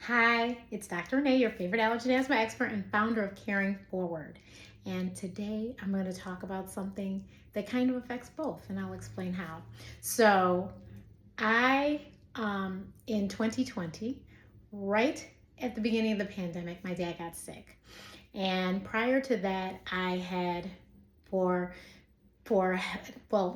Hi, it's Dr. Renee, your favorite allergy and asthma expert and founder of Caring Forward. And today I'm going to talk about something that kind of affects both, and I'll explain how. So, I, in 2020, right at the beginning of the pandemic, my dad got sick. And prior to that, I had, for for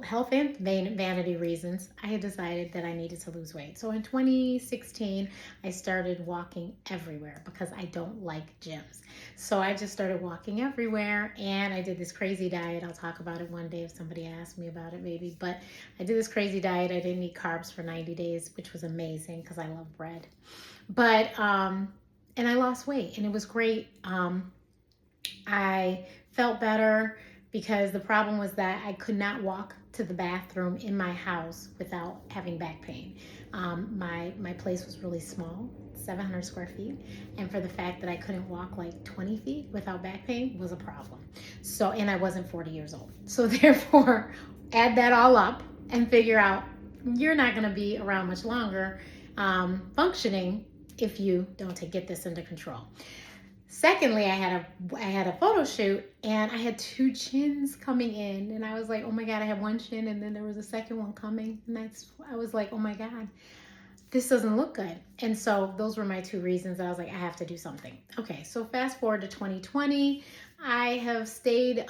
health and vanity reasons, I had decided that I needed to lose weight. So in 2016, I started walking everywhere because I don't like gyms. So I just started walking everywhere, and I did this crazy diet. I'll talk about it one day if somebody asks me about it, maybe. But I did this crazy diet. I didn't eat carbs for 90 days, which was amazing because I love bread. But and I lost weight, and it was great. I felt better because the problem was that I could not walk to the bathroom in my house without having back pain. My place was really small, 700 square feet, and for the fact that I couldn't walk like 20 feet without back pain was a problem. So, and I wasn't 40 years old. So therefore, add that all up and figure out you're not going to be around much longer functioning if you don't get this under control. Secondly, I had a photo shoot, and I had two chins coming in, and I was like, oh my God, I have one chin, and then there was a second one coming, and I was like, oh my God, this doesn't look good. And so those were my two reasons that I was like, I have to do something. Okay, so fast forward to 2020, I stayed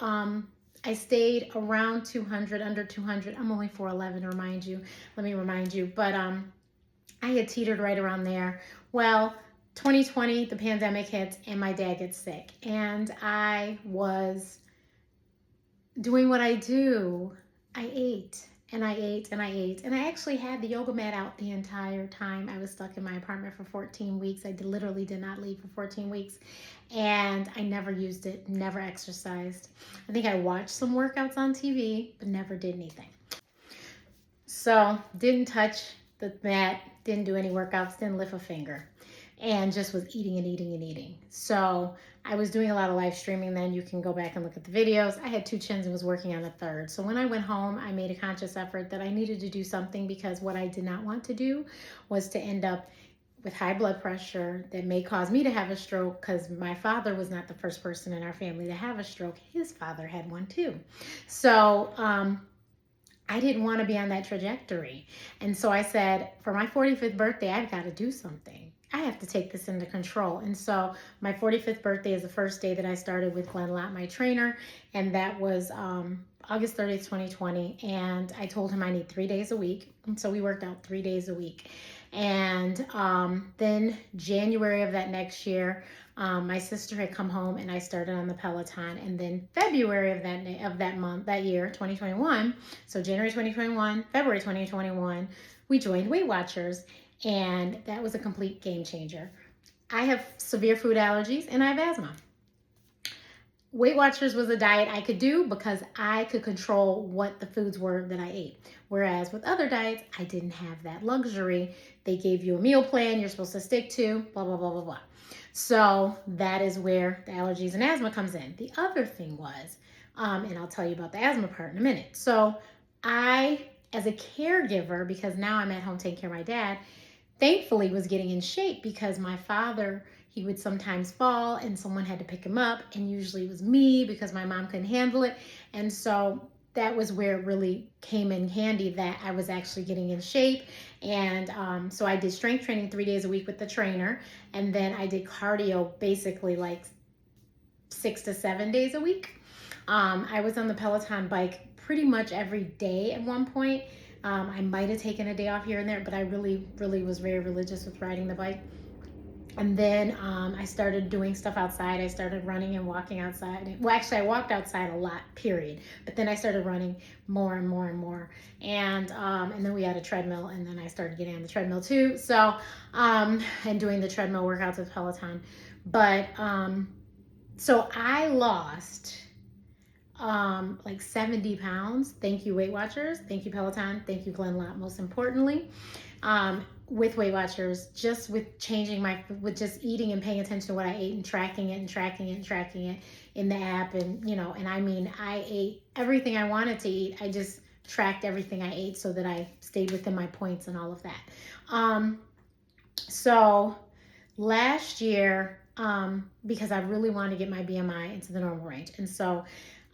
around 200, under 200. I'm only 4'11", let me remind you, but I had teetered right around there. Well, 2020, the pandemic hits, and my dad gets sick. And I was doing what I do. I ate and I ate and I ate. And I actually had the yoga mat out the entire time I was stuck in my apartment for 14 weeks. I literally did not leave for 14 weeks. And I never used it, never exercised. I think I watched some workouts on TV, but never did anything. So didn't touch the mat, didn't do any workouts, didn't lift a finger, and just was eating and eating and eating. So I was doing a lot of live streaming then. You can go back and look at the videos. I had two chins and was working on a third. So when I went home, I made a conscious effort that I needed to do something, because what I did not want to do was to end up with high blood pressure that may cause me to have a stroke, because my father was not the first person in our family to have a stroke. His father had one too. So I didn't want to be on that trajectory. And so I said, for my 45th birthday, I've got to do something. I have to take this into control. And so my 45th birthday is the first day that I started with Glenn Lott, my trainer. And that was August 30th, 2020. And I told him I need 3 days a week. And so we worked out 3 days a week. And then January of that next year, my sister had come home, and I started on the Peloton. And then February of that year, 2021, so January 2021, February 2021, we joined Weight Watchers, and that was a complete game changer. I have severe food allergies, and I have asthma. Weight Watchers was a diet I could do because I could control what the foods were that I ate. Whereas with other diets, I didn't have that luxury. They gave you a meal plan you're supposed to stick to, blah, blah, blah, blah, blah. So that is where the allergies and asthma comes in. The other thing was, and I'll tell you about the asthma part in a minute. So I, as a caregiver, because now I'm at home taking care of my dad, thankfully was getting in shape, because my father, he would sometimes fall and someone had to pick him up, and usually it was me because my mom couldn't handle it. And so that was where it really came in handy that I was actually getting in shape. And so I did strength training 3 days a week with the trainer, and then I did cardio basically like 6 to 7 days a week. I was on the Peloton bike pretty much every day at one point. I might have taken a day off here and there, but I really, really was very religious with riding the bike. And then I started doing stuff outside. I started running and walking outside. Well, actually, I walked outside a lot, period. But then I started running more and more and more. And then we had a treadmill, and then I started getting on the treadmill too. So, and doing the treadmill workouts with Peloton. But, so I lost like 70 pounds. Thank you, Weight Watchers. Thank you, Peloton. Thank you, Glenn Lott, most importantly. With Weight Watchers, just with with just eating and paying attention to what I ate, and tracking it in the app. And, and I mean, I ate everything I wanted to eat. I just tracked everything I ate so that I stayed within my points and all of that. So last year, because I really wanted to get my BMI into the normal range. And so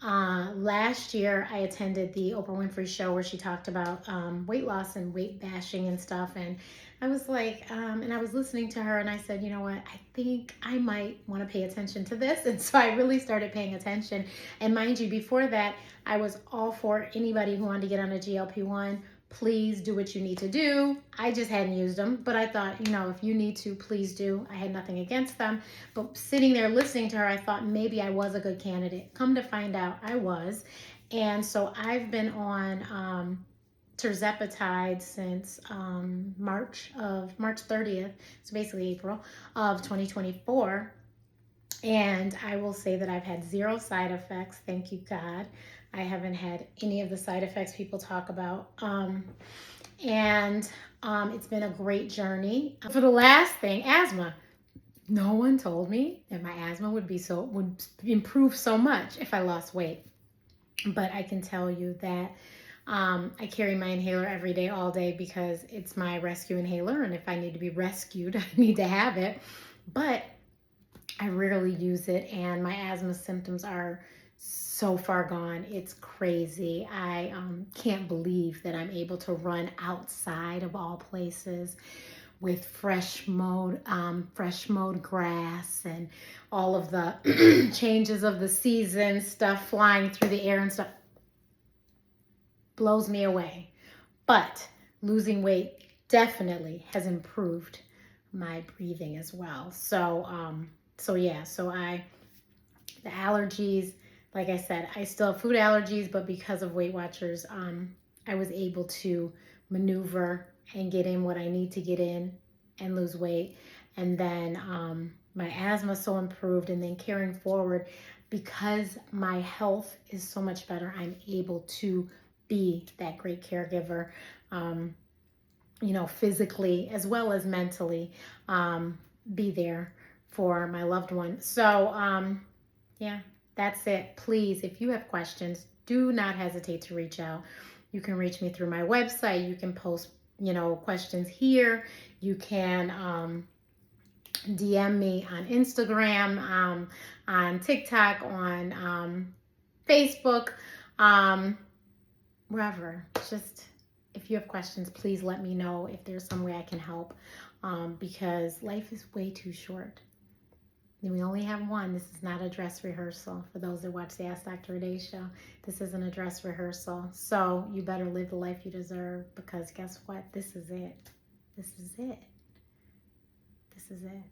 last year I attended the Oprah Winfrey show where she talked about weight loss and weight bashing and stuff. And I was like, and I was listening to her and I said, you know what, I think I might want to pay attention to this. And so I really started paying attention. And mind you, before that, I was all for anybody who wanted to get on a GLP-1. Please do what you need to do. I just hadn't used them, but I thought, you know, if you need to, please do. I had nothing against them. But sitting there listening to her, I thought maybe I was a good candidate. Come to find out, I was. And so I've been on Tzepide since March 30th, so basically April of 2024. And I will say that I've had 0 side effects, thank you God. I haven't had any of the side effects people talk about. It's been a great journey. For the last thing, asthma. No one told me that my asthma would improve so much if I lost weight. But I can tell you that I carry my inhaler every day, all day, because it's my rescue inhaler. And if I need to be rescued, I need to have it. But I rarely use it, and my asthma symptoms are so far gone. It's crazy. I can't believe that I'm able to run outside of all places with fresh mowed grass and all of the changes of the season, stuff flying through the air and stuff. Blows me away. But losing weight definitely has improved my breathing as well. So the allergies, like I said, I still have food allergies, but because of Weight Watchers, I was able to maneuver and get in what I need to get in and lose weight. And then my asthma so improved, and then carrying forward, because my health is so much better, I'm able to be that great caregiver, physically as well as mentally, be there for my loved one. So, that's it. Please, if you have questions, do not hesitate to reach out. You can reach me through my website. You can post, questions here. You can DM me on Instagram, on TikTok, on Facebook, wherever. Just, if you have questions, please let me know if there's some way I can help, because life is way too short. We only have one. This is not a dress rehearsal. For those that watch the Ask Dr. Renee show, this isn't a dress rehearsal. So you better live the life you deserve, because guess what? This is it. This is it. This is it.